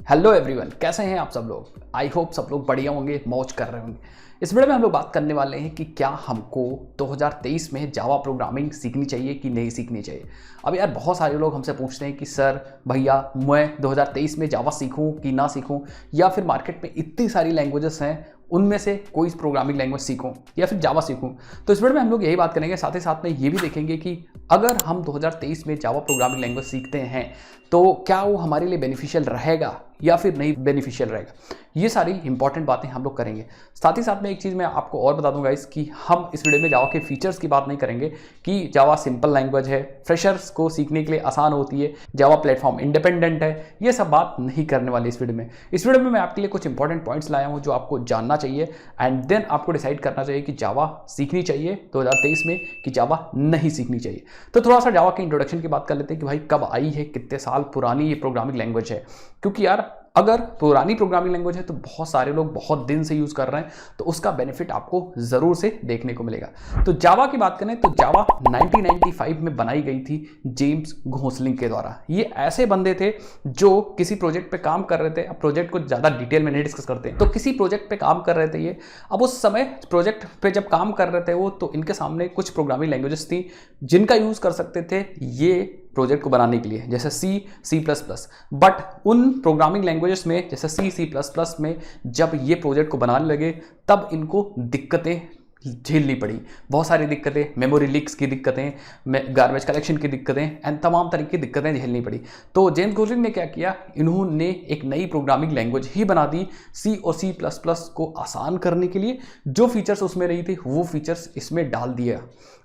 Hello everyone, कैसे हैं आप सब लोग। आई होप सब लोग बढ़िया होंगे, मौज कर रहे होंगे। इस वीडियो में हम लोग बात करने वाले हैं कि क्या हमको 2023 में जावा प्रोग्रामिंग सीखनी चाहिए कि नहीं सीखनी चाहिए। अब यार बहुत सारे लोग हमसे पूछते हैं कि सर भैया मैं 2023 में जावा सीखूं कि ना सीखूं, या फिर मार्केट में इतनी सारी लैंग्वेजेस हैं उनमें से कोई प्रोग्रामिंग लैंग्वेज सीखूं या फिर जावा सीखूं। तो इस वीडियो में हम लोग यही बात करेंगे, साथ ही साथ में ये भी देखेंगे कि अगर हम 2023 में जावा प्रोग्रामिंग लैंग्वेज सीखते हैं तो क्या वो हमारे लिए बेनिफिशियल रहेगा या फिर नहीं बेनिफिशियल रहेगा। ये सारी इंपॉर्टेंट बातें हम लोग करेंगे। साथ ही साथ में एक चीज़ मैं आपको और बता दूंगा इसकी, हम इस वीडियो में जावा के फीचर्स की बात नहीं करेंगे कि जावा सिंपल लैंग्वेज है, फ्रेशर्स को सीखने के लिए आसान होती है, जावा प्लेटफॉर्म इंडिपेंडेंट है, ये सब बात नहीं करने वाली इस वीडियो में। इस वीडियो में मैं आपके लिए कुछ इंपॉर्टेंट पॉइंट्स लाया हूँ जो आपको जानना चाहिए एंड देन आपको डिसाइड करना चाहिए कि जावा सीखनी चाहिए 2023 में कि जावा नहीं सीखनी चाहिए। तो थोड़ा सा जावा के इंट्रोडक्शन की बात कर लेते हैं कि भाई कब आई है, कितने साल पुरानी ये प्रोग्रामिंग लैंग्वेज है। क्योंकि यार अगर पुरानी प्रोग्रामिंग लैंग्वेज है तो बहुत सारे लोग बहुत दिन से यूज कर रहे हैं, तो उसका बेनिफिट आपको जरूर से देखने को मिलेगा। तो जावा की बात करें तो जावा 1995 में बनाई गई थी जेम्स घोसलिंग के द्वारा। ये ऐसे बंदे थे जो किसी प्रोजेक्ट पे काम कर रहे थे। अब प्रोजेक्ट को ज्यादा डिटेल में नहीं डिस्कस करते हैं, तो किसी प्रोजेक्ट पे काम कर रहे थे ये। अब उस समय प्रोजेक्ट पे जब काम कर रहे थे वो, तो इनके सामने कुछ प्रोग्रामिंग लैंग्वेजेस थी जिनका यूज कर सकते थे ये प्रोजेक्ट को बनाने के लिए, जैसे C++। बट उन प्रोग्रामिंग लैंग्वेजेस में जैसे C++ में जब ये प्रोजेक्ट को बनाने लगे तब इनको दिक्कतें झेलनी पड़ी। बहुत सारी दिक्कतें, मेमोरी लीक्स की दिक्कतें, गार्बेज कलेक्शन की दिक्कतें एंड तमाम तरह की दिक्कतें झेलनी पड़ी। तो जेम्स घोसलिंग ने क्या किया, इन्होंने एक नई प्रोग्रामिंग लैंग्वेज ही बना दी C और C++ को आसान करने के लिए। जो फीचर्स उसमें रही थी वो फीचर्स इसमें डाल दिया।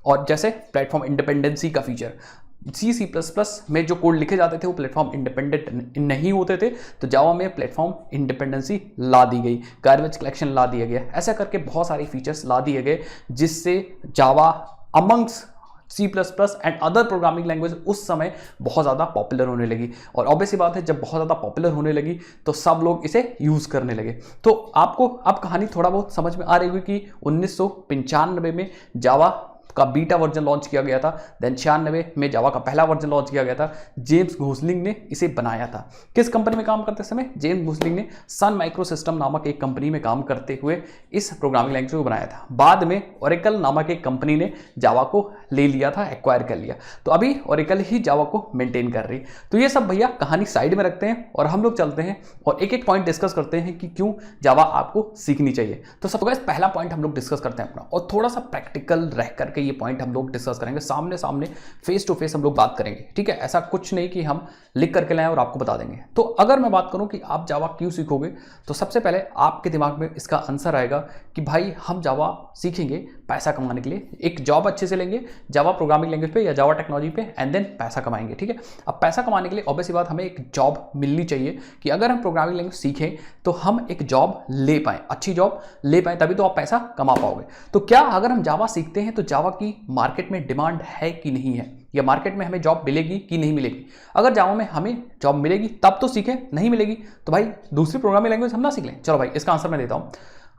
और जैसे प्लेटफॉर्म इंडिपेंडेंसी का फीचर, C++ में जो कोड लिखे जाते थे वो प्लेटफॉर्म इंडिपेंडेंट नहीं होते थे, तो जावा में प्लेटफॉर्म इंडिपेंडेंसी ला दी गई, गार्बेज कलेक्शन ला दिया गया। ऐसा करके बहुत सारे फीचर्स ला दिए गए जिससे Java amongst C++ and other programming language उस समय बहुत ज़्यादा पॉपुलर होने लगी। और ऑब्वियस सी बात है, जब बहुत ज़्यादा पॉपुलर होने लगी तो सब लोग इसे यूज़ करने लगे। तो आपको अब कहानी थोड़ा बहुत समझ में आ रही होगी कि 1995 में जावा का बीटा वर्जन लॉन्च किया गया था, देन 96 में जावा का पहला वर्जन लॉन्च किया गया था। जेम्स घोसलिंग ने इसे बनाया था। किस कंपनी में काम करते समय? जेम्स घोसलिंग ने सन माइक्रोसिस्टम नामक एक कंपनी में काम करते हुए इस प्रोग्रामिंग लैंग्वेज को बनाया था। बाद में ओरेकल नामक एक कंपनी ने जावा को ले लिया था, एक्वायर कर लिया। तो अभी ओरेकल ही जावा को मेंटेन कर रही। तो ये सब भैया कहानी साइड में रखते हैं और हम लोग चलते हैं और एक एक पॉइंट डिस्कस करते हैं कि क्यों जावा आपको सीखनी चाहिए। तो सबसे पहला पॉइंट हम लोग डिस्कस करते हैं अपना, और थोड़ा सा प्रैक्टिकल रह करके ये पॉइंट हम लोग डिस्कस करेंगे, सामने सामने फेस टू फेस हम लोग बात करेंगे। ठीक है, ऐसा कुछ नहीं कि हम लिख करके लाएं और आपको बता देंगे। तो अगर मैं बात करूं कि आप जावा क्यों सीखोगे, तो सबसे पहले आपके दिमाग में इसका आंसर आएगा कि भाई हम जावा सीखेंगे पैसा कमाने के लिए, एक जॉब अच्छे से लेंगे जावा प्रोग्रामिंग लैंग्वेज पे या जावा टेक्नोलॉजी पे एंड देन पैसा कमाएंगे। ठीक है, अब पैसा कमाने के लिए ऑब्वियस बात हमें एक जॉब मिलनी चाहिए कि अगर हम प्रोग्रामिंग लैंग्वेज सीखें तो हम एक जॉब ले पाएं, अच्छी जॉब ले पाएं, तभी तो आप पैसा कमा पाओगे। तो क्या अगर हम जावा सीखते हैं तो जावा की मार्केट में डिमांड है कि नहीं है, या मार्केट में हमें जॉब मिलेगी कि नहीं मिलेगी? अगर जावा में हमें जॉब मिलेगी तब तो सीखें, नहीं मिलेगी तो भाई दूसरी प्रोग्रामिंग लैंग्वेज हम ना सीख लें। चलो भाई इसका आंसर मैं देता हूं।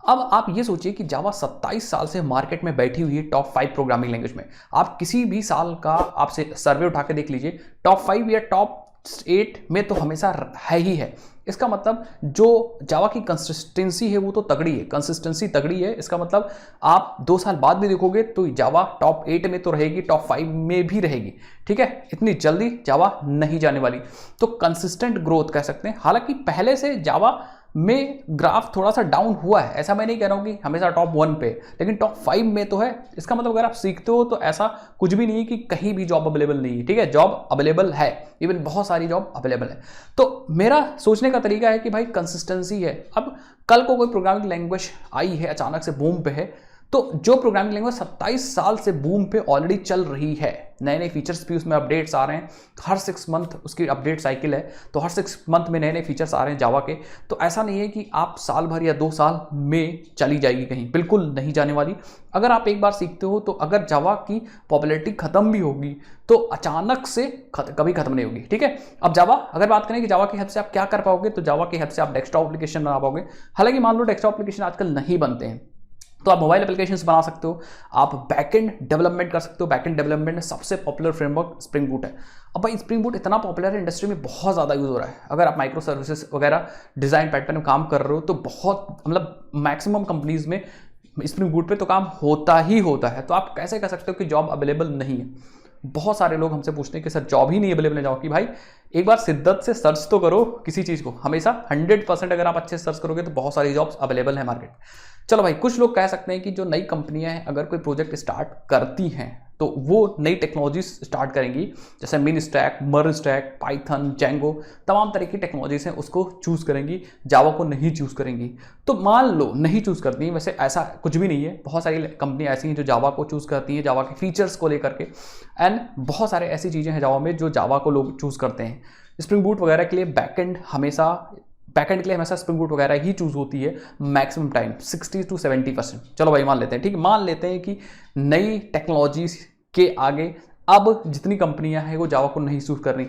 अब आप ये सोचिए कि जावा 27 साल से मार्केट में बैठी हुई है टॉप 5 प्रोग्रामिंग लैंग्वेज में। आप किसी भी साल का आपसे सर्वे उठा के देख लीजिए, टॉप 5 या टॉप 8 में तो हमेशा है ही है। इसका मतलब जो जावा की कंसिस्टेंसी है वो तो तगड़ी है, कंसिस्टेंसी तगड़ी है। इसका मतलब आप 2 साल बाद भी देखोगे तो जावा टॉप 8 में तो रहेगी, टॉप 5 में भी रहेगी। ठीक है, इतनी जल्दी जावा नहीं जाने वाली। तो कंसिस्टेंट ग्रोथ कह सकते हैं। हालांकि पहले से जावा में ग्राफ थोड़ा सा डाउन हुआ है, ऐसा मैं नहीं कह रहा हूं कि हमेशा टॉप 1 पे, लेकिन टॉप 5 में तो है। इसका मतलब अगर आप सीखते हो तो ऐसा कुछ भी नहीं है कि कहीं भी जॉब अवेलेबल नहीं है। ठीक है, जॉब अवेलेबल है, इवन बहुत सारी जॉब अवेलेबल है। तो मेरा सोचने का तरीका है कि भाई कंसिस्टेंसी है। अब कल को कोई प्रोग्रामिंग लैंग्वेज आई है, अचानक से बूम पे है, तो जो प्रोग्रामिंग लैंग्वेज 27 साल से बूम पे ऑलरेडी चल रही है, नए नए फीचर्स भी उसमें अपडेट्स आ रहे हैं, हर 6 मंथ उसकी अपडेट साइकिल है, तो हर 6 मंथ में नए नए फीचर्स आ रहे हैं जावा के। तो ऐसा नहीं है कि आप साल भर या 2 साल में चली जाएगी कहीं, बिल्कुल नहीं जाने वाली। अगर आप एक बार सीखते हो तो अगर जावा की पॉपुलैरिटी खत्म भी होगी तो अचानक से कभी खत्म नहीं होगी। ठीक है, अब जावा अगर बात करें कि जावा की हेल्प से आप क्या कर पाओगे, तो जावा की हेल्प से आप डेस्कटॉप एप्लीकेशन बना पाओगे। हालांकि मान लो डेस्कटॉप एप्लीकेशन आजकल नहीं बनते हैं, तो आप मोबाइल एप्लीकेशंस बना सकते हो, आप बैकएंड डेवलपमेंट कर सकते हो। बैकएंड डेवलपमेंट में सबसे पॉपुलर फ्रेमवर्क स्प्रिंग बूट है। अब भाई स्प्रिंग बूट इतना पॉपुलर है, इंडस्ट्री में बहुत ज़्यादा यूज़ हो रहा है। अगर आप माइक्रो सर्विसेज वगैरह डिज़ाइन पैटर्न में काम कर रहे हो तो बहुत मतलब मैक्सिमम कंपनीज में स्प्रिंग बूट पे तो काम होता ही होता है। तो आप कैसे कह सकते हो कि जॉब अवेलेबल नहीं है? बहुत सारे लोग हमसे पूछते हैं कि सर जॉब ही नहीं अवेलेबल है। जॉब की भाई एक बार शिद्दत से सर्च तो करो किसी चीज़ को। हमेशा 100% अगर आप अच्छे से सर्च करोगे तो बहुत सारी जॉब्स अवेलेबल है मार्केट। चलो भाई, कुछ लोग कह सकते हैं कि जो नई कंपनियां हैं अगर कोई प्रोजेक्ट स्टार्ट करती हैं तो वो नई टेक्नोलॉजी स्टार्ट करेंगी, जैसे मिन स्टैक, मर्ज स्टैक, पाइथन, जेंगो, तमाम तरह की टेक्नोलॉजीज हैं उसको चूज़ करेंगी, जावा को नहीं चूज़ करेंगी। तो मान लो नहीं चूज़ करती हैं, वैसे ऐसा कुछ भी नहीं है। बहुत सारी कंपनी ऐसी हैं जो जावा को चूज़ करती हैं, जावा के फीचर्स को लेकर के, एंड बहुत सारे ऐसी चीज़ें हैं जावा में जो जावा को लोग चूज़ करते हैं। स्प्रिंग बूट वगैरह के लिए बैकएंड के लिए हमेशा स्प्रिंग बूट वगैरह ही चूज़ होती है मैक्सिमम टाइम 60 to 70%। चलो भाई मान लेते हैं, ठीक है, मान लेते हैं कि नई टेक्नोलॉजीज के आगे अब जितनी कंपनियां हैं वो जावा को नहीं चूज़ कर रही।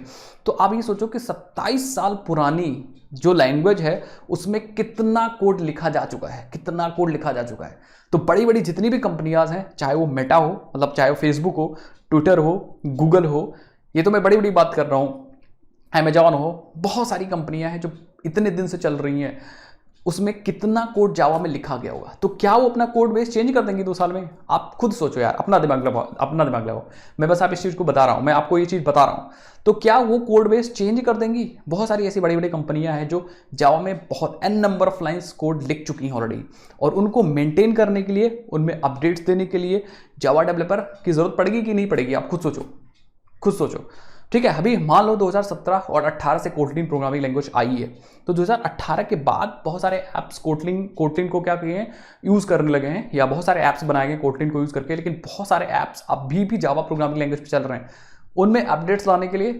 तो आप ये सोचो कि 27 साल पुरानी जो लैंग्वेज है उसमें कितना कोड लिखा जा चुका है, कितना कोड लिखा जा चुका है। तो बड़ी बड़ी जितनी भी कंपनियां हैं, चाहे वो मेटा हो, मतलब चाहे वो फेसबुक हो, ट्विटर हो, गूगल हो, ये तो मैं बड़ी बड़ी बात कर रहा हूँ, अमेजॉन हो, बहुत सारी कंपनियां हैं जो इतने दिन से चल रही हैं, उसमें कितना कोड जावा में लिखा गया होगा। तो क्या वो अपना कोड बेस चेंज कर देंगी 2 साल में? आप खुद सोचो यार, अपना दिमाग लगाओ। मैं बस आप इस चीज़ को बता रहा हूँ, मैं आपको ये चीज़ बता रहा हूँ। तो क्या वो कोड बेस चेंज कर देंगी? बहुत सारी ऐसी बड़ी बड़ी कंपनियां हैं जो जावा में बहुत n number of lines code लिख चुकी हैं ऑलरेडी, और उनको मेंटेन करने के लिए, उनमें अपडेट्स देने के लिए जावा डेवलपर की जरूरत पड़ेगी कि नहीं पड़ेगी? आप खुद सोचो। ठीक है, अभी मान लो 2017 और 18 से कोटलिन प्रोग्रामिंग लैंग्वेज आई है, तो 2018 के बाद बहुत सारे ऐप्स कोटलिन को क्या किए हैं, यूज़ करने लगे हैं, या बहुत सारे ऐप्स बनाए गए कोटलिन को यूज़ करके। लेकिन बहुत सारे ऐप्स अभी भी जावा प्रोग्रामिंग लैंग्वेज पे चल रहे हैं। उनमें अपडेट्स लाने के लिए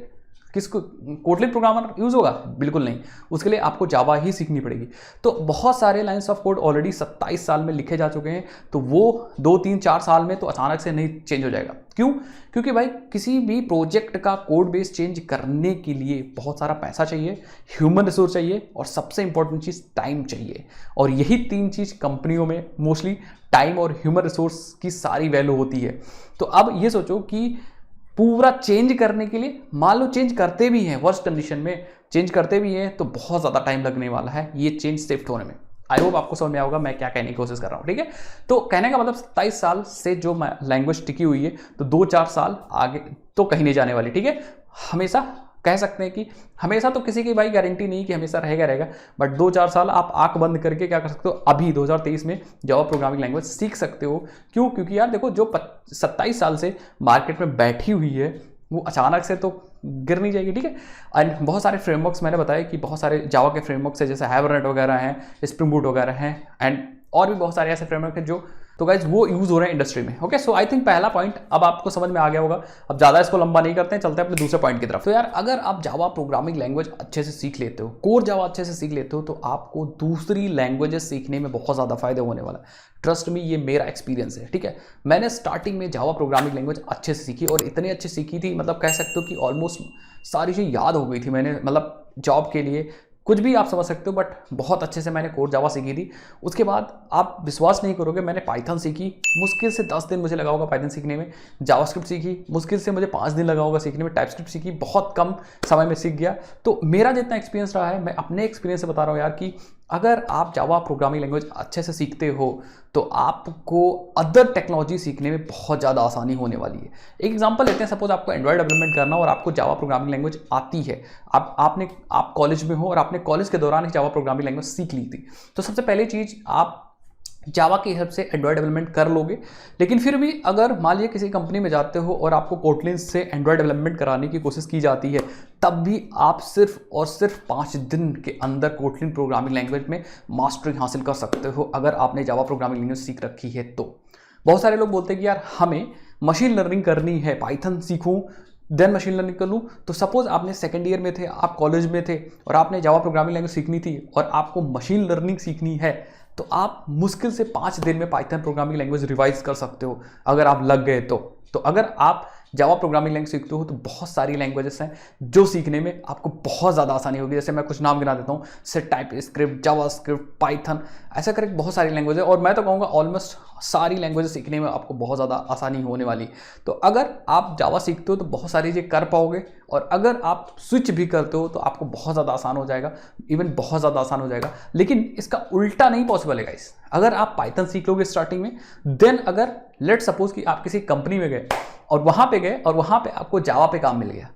किसको कोटलिन प्रोग्रामर यूज़ होगा? बिल्कुल नहीं, उसके लिए आपको जावा ही सीखनी पड़ेगी। तो बहुत सारे लाइन्स ऑफ कोड ऑलरेडी 27 साल में लिखे जा चुके हैं, तो वो 2, 3, 4 साल में तो अचानक से नहीं चेंज हो जाएगा। क्यों? क्योंकि भाई किसी भी प्रोजेक्ट का कोड बेस चेंज करने के लिए बहुत सारा पैसा चाहिए, ह्यूमन रिसोर्स चाहिए, और सबसे इंपॉर्टेंट चीज़ टाइम चाहिए। और यही 3 चीज़ कंपनियों में मोस्टली टाइम और ह्यूमन रिसोर्स की सारी वैल्यू होती है। तो अब ये सोचो कि पूरा चेंज करने के लिए, मान लो चेंज करते भी हैं, वर्स्ट कंडीशन में चेंज करते भी हैं, तो बहुत ज़्यादा टाइम लगने वाला है ये चेंज शिफ्ट होने में। आई होप आपको समझ में आएगा मैं क्या कहने की कोशिश कर रहा हूँ, ठीक है। तो कहने का मतलब 27 साल से जो लैंग्वेज टिकी हुई है, तो 2-4 साल आगे तो कहीं नहीं जाने वाली, ठीक है। हमेशा कह सकते हैं कि हमेशा तो किसी की भाई गारंटी नहीं कि हमेशा रहेगा, बट 2-4 साल आप आंख बंद करके क्या कर सकते हो, अभी 2023 में जावा प्रोग्रामिंग लैंग्वेज सीख सकते हो। क्यों? क्योंकि यार देखो, जो 27 साल से मार्केट में बैठी हुई है वो अचानक से तो गिर नहीं जाएगी, ठीक है। एंड बहुत सारे फ्रेमवर्क्स मैंने बताया कि बहुत सारे जावा के फ्रेमवर्क्स है, जैसे हाइबरनेट वगैरह हैं, स्प्रिंग बूट वगैरह हैं, एंड और भी बहुत सारे ऐसे फ्रेमवर्क हैं जो तो गाइज वो यूज हो रहे हैं इंडस्ट्री में। ओके, सो आई थिंक पहला पॉइंट अब आपको समझ में आ गया होगा। अब ज़्यादा इसको लंबा नहीं करते हैं, चलते हैं अपने दूसरे पॉइंट की तरफ। तो यार अगर आप जावा प्रोग्रामिंग लैंग्वेज अच्छे से सीख लेते हो, कोर जावा अच्छे से सीख लेते हो, तो आपको दूसरी लैंग्वेजेस सीखने में बहुत ज़्यादा फायदा होने वाला है। ट्रस्ट मी, ये मेरा एक्सपीरियंस है, ठीक है। मैंने स्टार्टिंग में जावा प्रोग्रामिंग लैंग्वेज अच्छे से सीखी, और इतनी अच्छी सीखी थी, मतलब कह सकते हो कि ऑलमोस्ट सारी चीज़ याद हो गई थी मैंने, मतलब जॉब के लिए कुछ भी आप समझ सकते हो, बट बहुत अच्छे से मैंने कोर जावा सीखी थी। उसके बाद आप विश्वास नहीं करोगे, मैंने पाइथन सीखी, मुश्किल से 10 दिन मुझे लगा होगा पाइथन सीखने में। जावास्क्रिप्ट सीखी, मुश्किल से मुझे 5 दिन लगा होगा सीखने में। टाइपस्क्रिप्ट सीखी, बहुत कम समय में सीख गया। तो मेरा जितना एक्सपीरियंस रहा है, मैं अपने एक्सपीरियंस से बता रहा हूँ यार, कि अगर आप जावा प्रोग्रामिंग लैंग्वेज अच्छे से सीखते हो तो आपको अदर टेक्नोलॉजी सीखने में बहुत ज़्यादा आसानी होने वाली है। एक एग्जांपल लेते हैं, सपोज आपको एंड्रॉयड डेवलपमेंट करना और आपको जावा प्रोग्रामिंग लैंग्वेज आती है, आप कॉलेज में हो और आपने कॉलेज के दौरान जावा प्रोग्रामिंग लैंग्वेज सीख ली थी, तो सबसे पहली चीज़ आप जावा की हेल्प से एंड्रॉयड डेवलपमेंट कर लोगे। लेकिन फिर भी अगर मान लीजिए किसी कंपनी में जाते हो और आपको कोटलिन से एंड्रॉयड डेवलपमेंट कराने की कोशिश की जाती है, तब भी आप सिर्फ और सिर्फ 5 दिन के अंदर कोटलिन प्रोग्रामिंग लैंग्वेज में मास्टरी हासिल कर सकते हो, अगर आपने जावा प्रोग्रामिंग लैंग्वेज सीख रखी है तो। बहुत सारे लोग बोलते हैं कि यार हमें मशीन लर्निंग करनी है, पाइथन सीखूँ देन मशीन लर्निंग कर लूँ। तो सपोज आपने सेकेंड ईयर में थे, आप कॉलेज में थे और आपने जावा प्रोग्रामिंग लैंग्वेज सीखनी थी और आपको मशीन लर्निंग सीखनी है, तो आप मुश्किल से 5 दिन में पाइथन प्रोग्रामिंग लैंग्वेज रिवाइज कर सकते हो, अगर आप लग गए तो। अगर आप जावा प्रोग्रामिंग लैंग्वेज सीखते हो तो बहुत सारी लैंग्वेजेस हैं जो सीखने में आपको बहुत ज़्यादा आसानी होगी। जैसे मैं कुछ नाम गिना देता हूँ, से टाइप स्क्रिप्ट, जावा स्क्रिप्ट, पाइथन, ऐसा करके बहुत सारी लैंग्वेज है। और मैं तो कहूँगा ऑलमोस्ट सारी लैंग्वेजेस सीखने में आपको बहुत ज़्यादा आसानी होने वाली। तो अगर आप जावा सीखते हो तो बहुत सारी चीज़ें कर पाओगे, और अगर आप स्विच भी करते हो तो आपको बहुत ज़्यादा आसान हो जाएगा, इवन बहुत ज़्यादा आसान हो जाएगा। लेकिन इसका उल्टा नहीं पॉसिबल है गाइस। अगर आप पाइथन सीख लोगे स्टार्टिंग में, देन अगर लेट सपोज कि आप किसी कंपनी में गए और वहाँ पे आपको जावा पे काम मिल गया,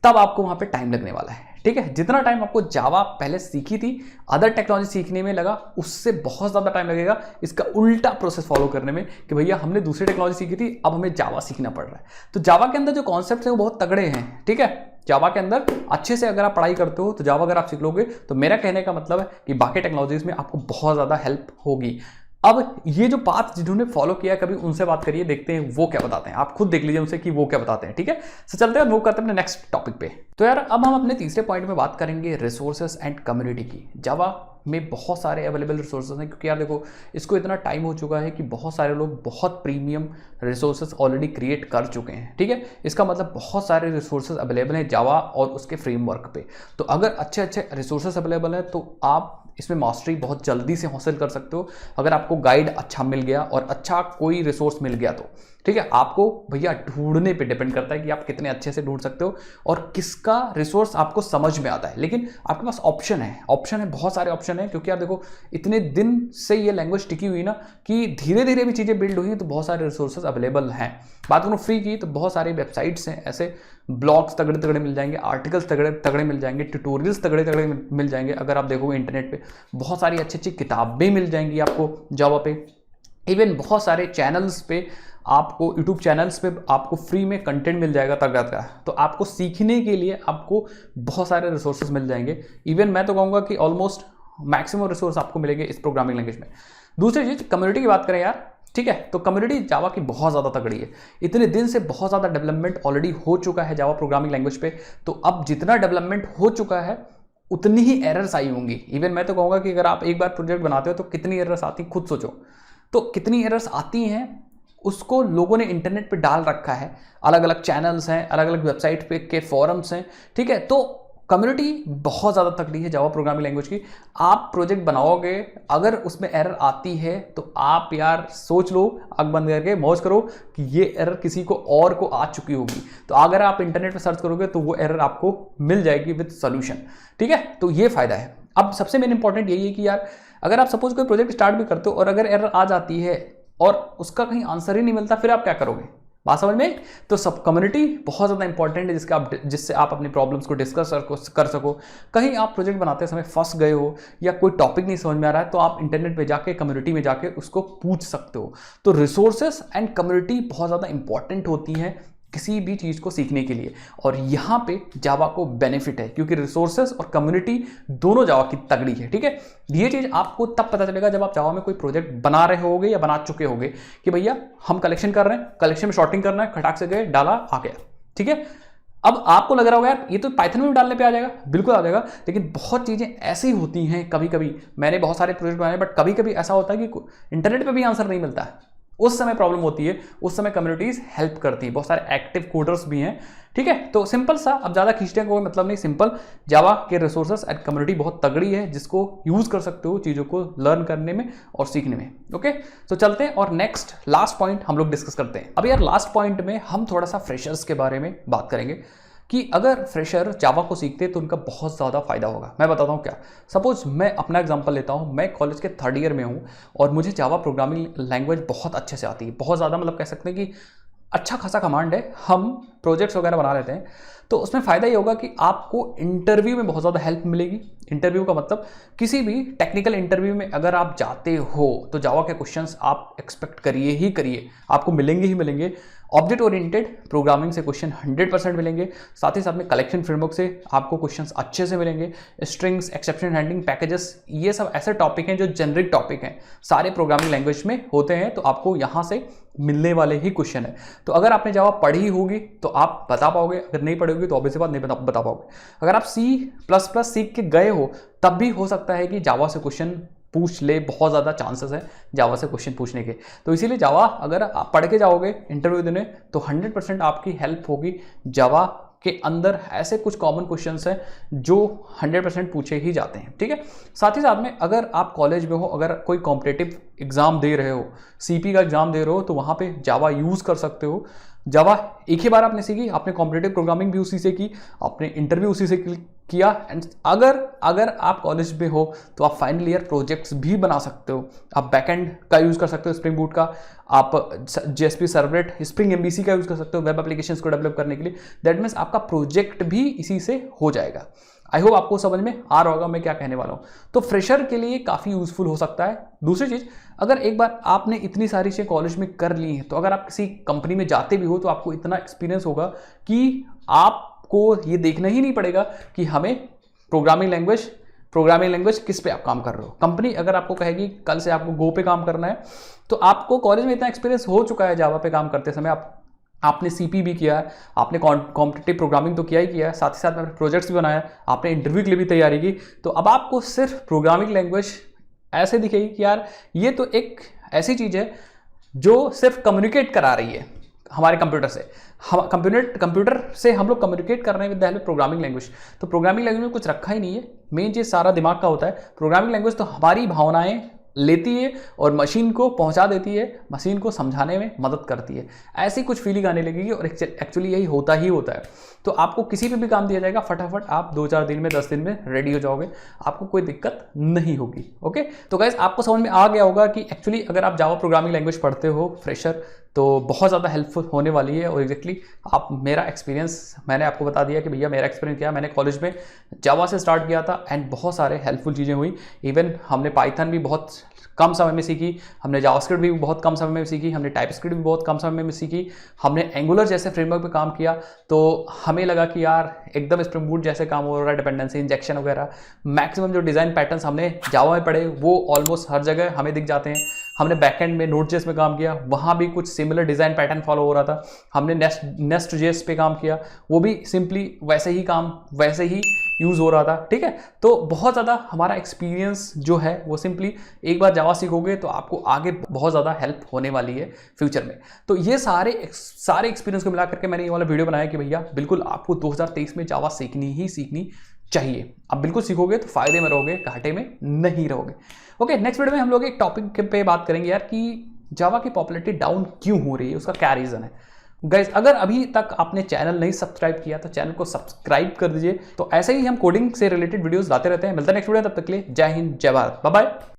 तब आपको वहाँ पे टाइम लगने वाला है। ठीक है, जितना टाइम आपको जावा पहले सीखी थी अदर टेक्नोलॉजी सीखने में लगा, उससे बहुत ज़्यादा टाइम लगेगा इसका उल्टा प्रोसेस फॉलो करने में कि भैया हमने दूसरी टेक्नोलॉजी सीखी थी, अब हमें जावा सीखना पड़ रहा है। तो जावा के अंदर जो कॉन्सेप्ट है वो बहुत तगड़े हैं। ठीक है, जावा के अंदर अच्छे से अगर आप पढ़ाई करते हो तो जावा अगर आप सीख लोगे तो मेरा कहने का मतलब है कि बाकी टेक्नोलॉजीज में आपको बहुत ज़्यादा हेल्प होगी। अब ये जो पाथ जिन्होंने फॉलो किया, कभी उनसे बात करिए, देखते हैं वो क्या बताते हैं। आप खुद देख लीजिए उनसे कि वो क्या बताते हैं। ठीक है, तो चलते हैं, मूव करते हैं अपने नेक्स्ट टॉपिक पे। तो यार अब हम अपने तीसरे पॉइंट में बात करेंगे रिसोर्सेज एंड कम्युनिटी की। जावा में बहुत सारे अवेलेबल रिसोर्सेज हैं, क्योंकि यार देखो इसको इतना टाइम हो चुका है कि बहुत सारे लोग बहुत प्रीमियम रिसोर्सेज ऑलरेडी क्रिएट कर चुके हैं। ठीक है, इसका मतलब बहुत सारे रिसोर्सेज अवेलेबल हैं जावा और उसके फ्रेमवर्क पे। तो अगर अच्छे अच्छे रिसोर्सेज अवेलेबल हैं तो आप इसमें मास्टरी बहुत जल्दी से हासिल कर सकते हो, अगर आपको गाइड अच्छा मिल गया और अच्छा कोई रिसोर्स मिल गया तो। ठीक है, आपको भैया ढूंढने पे डिपेंड करता है कि आप कितने अच्छे से ढूंढ सकते हो और किसका रिसोर्स आपको समझ में आता है। लेकिन आपके पास ऑप्शन है, बहुत सारे ऑप्शन है, क्योंकि आप देखो इतने दिन से ये लैंग्वेज टिकी हुई ना कि धीरे धीरे भी चीज़ें बिल्ड हुई हैं, तो बहुत सारे रिसोर्सेज अवेलेबल हैं। बात करूँ फ्री की तो बहुत सारी वेबसाइट्स हैं, ऐसे ब्लॉग्स तगड़े तगड़े मिल जाएंगे, आर्टिकल्स तगड़े तगड़े मिल जाएंगे, ट्यूटोरियल्स तगड़े तगड़े मिल जाएंगे। अगर आप देखोगे इंटरनेट पे बहुत सारी अच्छी अच्छी किताबें मिल जाएंगी आपको जावा पे। इवन बहुत सारे चैनल्स पे आपको, यूट्यूब चैनल्स पे आपको फ्री में कंटेंट मिल जाएगा तगड़ा तगड़ा। तो आपको सीखने के लिए आपको बहुत सारे रिसोर्सेज मिल जाएंगे। इवन मैं तो कहूँगा कि ऑलमोस्ट मैक्सिमम रिसोर्स आपको मिलेंगे इस प्रोग्रामिंग लैंग्वेज में। दूसरी चीज़ कम्युनिटी की बात करें यार, ठीक है, तो कम्युनिटी जावा की बहुत ज़्यादा तगड़ी है। इतने दिन से बहुत ज़्यादा डेवलपमेंट ऑलरेडी हो चुका है जावा प्रोग्रामिंग लैंग्वेज पे। तो अब जितना डेवलपमेंट हो चुका है उतनी ही एरर्स आई होंगी। इवन मैं तो कहूँगा कि अगर आप एक बार प्रोजेक्ट बनाते हो तो कितनी एरर्स आती खुद सोचो। तो कितनी एरर्स आती हैं उसको लोगों ने इंटरनेट पे डाल रखा है, अलग अलग चैनल्स हैं, अलग अलग वेबसाइट पे के फॉरम्स हैं। ठीक है, तो कम्युनिटी बहुत ज़्यादा तगड़ी है जावा प्रोग्रामिंग लैंग्वेज की। आप प्रोजेक्ट बनाओगे, अगर उसमें एरर आती है तो आप यार सोच लो, आग बंद करके मौज करो कि ये एरर किसी को और को आ चुकी होगी। तो अगर आप इंटरनेट पे सर्च करोगे तो वो एरर आपको मिल जाएगी विद सोल्यूशन। ठीक है, तो ये फायदा है। अब सबसे मेन इंपॉर्टेंट यही है कि यार अगर आप सपोज कोई प्रोजेक्ट स्टार्ट भी करते हो और अगर एरर आ जाती है और उसका कहीं आंसर ही नहीं मिलता, फिर आप क्या करोगे? बात समझ में? तो सब कम्युनिटी बहुत ज़्यादा इंपॉर्टेंट है जिससे आप अपनी प्रॉब्लम्स को डिस्कस कर सको। कहीं आप प्रोजेक्ट बनाते समय फंस गए हो या कोई टॉपिक नहीं समझ में आ रहा है तो आप इंटरनेट पे जाके कम्युनिटी में जाके उसको पूछ सकते हो। तो रिसोर्सेस एंड कम्युनिटी बहुत ज़्यादा इंपॉर्टेंट होती हैं किसी भी चीज़ को सीखने के लिए, और यहाँ पे जावा को बेनिफिट है क्योंकि रिसोर्सेज और कम्युनिटी दोनों जावा की तगड़ी है। ठीक है, ये चीज़ आपको तब पता चलेगा जब आप जावा में कोई प्रोजेक्ट बना रहे होगे या बना चुके होगे कि भैया हम कलेक्शन कर रहे हैं, कलेक्शन में शॉर्टिंग करना है, खटाक से गए डाला आ गया। ठीक है, अब आपको लग रहा होगा यार ये तो पाइथन में भी डालने पे आ जाएगा, बिल्कुल आ जाएगा, लेकिन बहुत चीज़ें ऐसी होती हैं, कभी कभी मैंने बहुत सारे प्रोजेक्ट बनाए बट कभी कभी ऐसा होता है कि इंटरनेट पे भी आंसर नहीं मिलता है, उस समय प्रॉब्लम होती है, उस समय कम्युनिटीज हेल्प करती है, बहुत सारे एक्टिव कोडर्स भी हैं। ठीक है, तो सिंपल सा, अब ज़्यादा खींचने का कोई मतलब नहीं, सिंपल जावा के रिसोर्सेस एंड कम्युनिटी बहुत तगड़ी है जिसको यूज़ कर सकते हो चीज़ों को लर्न करने में और सीखने में। ओके, तो चलते हैं और नेक्स्ट लास्ट पॉइंट हम लोग डिस्कस करते हैं। अब यार लास्ट पॉइंट में हम थोड़ा सा फ्रेशर्स के बारे में बात करेंगे कि अगर फ्रेशर जावा को सीखते तो उनका बहुत ज़्यादा फायदा होगा। मैं बताता हूँ क्या। सपोज मैं अपना एग्जांपल लेता हूँ, मैं कॉलेज के 3rd ईयर में हूँ और मुझे जावा प्रोग्रामिंग लैंग्वेज बहुत अच्छे से आती है, बहुत ज़्यादा, मतलब कह सकते हैं कि अच्छा खासा कमांड है, हम प्रोजेक्ट्स वगैरह बना लेते हैं। तो उसमें फ़ायदा ये होगा कि आपको इंटरव्यू में बहुत ज़्यादा हेल्प मिलेगी। इंटरव्यू का मतलब किसी भी टेक्निकल इंटरव्यू में अगर आप जाते हो तो जावा के क्वेश्चंस आप एक्सपेक्ट करिए ही करिए, आपको मिलेंगे ही मिलेंगे। ऑब्जेक्ट ओरिएंटेड प्रोग्रामिंग से क्वेश्चन 100% मिलेंगे, साथ ही साथ में कलेक्शन फ्रेमवर्क से आपको क्वेश्चंस अच्छे से मिलेंगे। स्ट्रिंग्स, एक्सेप्शन हैंडलिंग, पैकेजेस, ये सब ऐसे टॉपिक हैं जो जेनरिक टॉपिक हैं, सारे प्रोग्रामिंग लैंग्वेज में होते हैं, तो आपको यहाँ से मिलने वाले ही क्वेश्चन है। तो अगर आपने जावा पढ़ी होगी तो आप बता पाओगे, अगर नहीं पढ़ी होगी तो ऑब्वियस बात नहीं बता पाओगे। अगर आप C++ सीख के गए हो तब भी हो सकता है कि जावा से क्वेश्चन पूछ ले, बहुत ज़्यादा चांसेस है जावा से क्वेश्चन पूछने के। तो इसीलिए जावा अगर आप पढ़ के जाओगे इंटरव्यू देने तो 100% आपकी हेल्प होगी। जावा के अंदर ऐसे कुछ कॉमन क्वेश्चंस हैं जो 100% पूछे ही जाते हैं, ठीक है। साथ ही साथ में अगर आप कॉलेज में हो, अगर कोई कॉम्पिटिटिव एग्जाम दे रहे हो, सीपी का एग्जाम दे रहे हो, तो वहाँ पे जावा यूज़ कर सकते हो। जावा एक ही बार आपने सीखी, आपने कॉम्पिटिटिव प्रोग्रामिंग भी उसी से की, आपने इंटरव्यू उसी से किया। एंड अगर आप कॉलेज में हो तो आप फाइनल ईयर प्रोजेक्ट्स भी बना सकते हो। आप बैकएंड का यूज़ कर सकते हो, स्प्रिंग बूट का, आप जेएसपी सर्वलेट, स्प्रिंग एमबीसी का यूज़ कर सकते हो वेब एप्लीकेशंस को डेवलप करने के लिए। दैट मीन्स आपका प्रोजेक्ट भी इसी से हो जाएगा। आई होप आपको समझ में आ रहा होगा मैं क्या कहने वाला हूँ। तो फ्रेशर के लिए काफ़ी यूजफुल हो सकता है। दूसरी चीज़, अगर एक बार आपने इतनी सारी चीज़ें कॉलेज में कर ली हैं तो अगर आप किसी कंपनी में जाते भी हो तो आपको इतना एक्सपीरियंस होगा कि आपको ये देखना ही नहीं पड़ेगा कि हमें प्रोग्रामिंग लैंग्वेज किस पे आप काम कर रहे हो। कंपनी अगर आपको कहेगी कल से आपको गो पे काम करना है, तो आपको कॉलेज में इतना एक्सपीरियंस हो चुका है जावा पे काम करते समय, आपने सीपी भी किया है, आपने कॉम्पिटिटिव प्रोग्रामिंग तो किया ही किया है, साथ ही साथ में प्रोजेक्ट्स भी बनाया, आपने इंटरव्यू के लिए भी तैयारी की। तो अब आपको सिर्फ प्रोग्रामिंग लैंग्वेज ऐसे दिखेगी कि यार ये तो एक ऐसी चीज़ है जो सिर्फ कम्युनिकेट करा रही है हमारे कंप्यूटर से। हम कंप्यूटर से हम लोग कम्युनिकेट कर रहे हैं with the help programming language. तो प्रोग्रामिंग लैंग्वेज में कुछ रखा ही नहीं है, मेन चीज़ सारा दिमाग का होता है। प्रोग्रामिंग लैंग्वेज तो हमारी भावनाएं लेती है और मशीन को पहुंचा देती है, मशीन को समझाने में मदद करती है। ऐसी कुछ फीलिंग आने लगेगी और एक्चुअली यही होता ही होता है। तो आपको किसी पे भी काम दिया जाएगा, फटाफट आप 2-4 दिन में 10 दिन में रेडी हो जाओगे, आपको कोई दिक्कत नहीं होगी। ओके, तो गाइस आपको समझ में आ गया होगा कि एक्चुअली अगर आप जावा प्रोग्रामिंग लैंग्वेज पढ़ते हो फ्रेशर तो बहुत ज़्यादा हेल्पफुल होने वाली है। और एग्जैक्टली आप मेरा एक्सपीरियंस मैंने आपको बता दिया कि भैया मेरा एक्सपीरियंस क्या, मैंने कॉलेज में जावा से स्टार्ट किया था एंड बहुत सारे हेल्पफुल चीज़ें हुई। इवन हमने पाइथन भी बहुत कम समय में सीखी, हमने जावास्क्रिप्ट भी बहुत कम समय में सीखी, हमने टाइपस्क्रिप्ट भी बहुत कम समय में सीखी, हमने एंगुलर जैसे फ्रेमवर्क पे काम किया। तो हमें लगा कि यार एकदम स्प्रिंग बूट जैसे काम हो रहा है, डिपेंडेंसी इंजेक्शन वगैरह, मैक्सिमम जो डिज़ाइन पैटर्न्स हमने जावा में पढ़े वो ऑलमोस्ट हर जगह हमें दिख जाते हैं। हमने बैकएंड में नोड.जेएस में काम किया, वहाँ भी कुछ सिमिलर डिज़ाइन पैटर्न फॉलो हो रहा था। हमने नेस्ट.जेएस पे काम किया, वो भी सिंपली वैसे ही यूज़ हो रहा था, ठीक है। तो बहुत ज़्यादा हमारा एक्सपीरियंस जो है वो सिंपली एक बार जावा सीखोगे तो आपको आगे बहुत ज़्यादा हेल्प होने वाली है फ्यूचर में। तो ये सारे एक्सपीरियंस को मिला करके मैंने ये वाला वीडियो बनाया कि भैया बिल्कुल आपको 2023 में जावा सीखनी चाहिए। आप बिल्कुल सीखोगे तो फायदे में रहोगे, घाटे में नहीं रहोगे। ओके, नेक्स्ट वीडियो में हम लोग एक टॉपिक पे बात करेंगे यार कि जावा की पॉपुलैरिटी डाउन क्यों हो रही है, उसका क्या रीज़न है। गाइस अगर अभी तक आपने चैनल नहीं सब्सक्राइब किया तो चैनल को सब्सक्राइब कर दीजिए। तो ऐसे ही हम कोडिंग से रिलेटेड वीडियोस लाते रहते हैं। मिलते हैं नेक्स्ट वीडियो, तब तक के लिए जय हिंद, जय भारत, बाय बाय।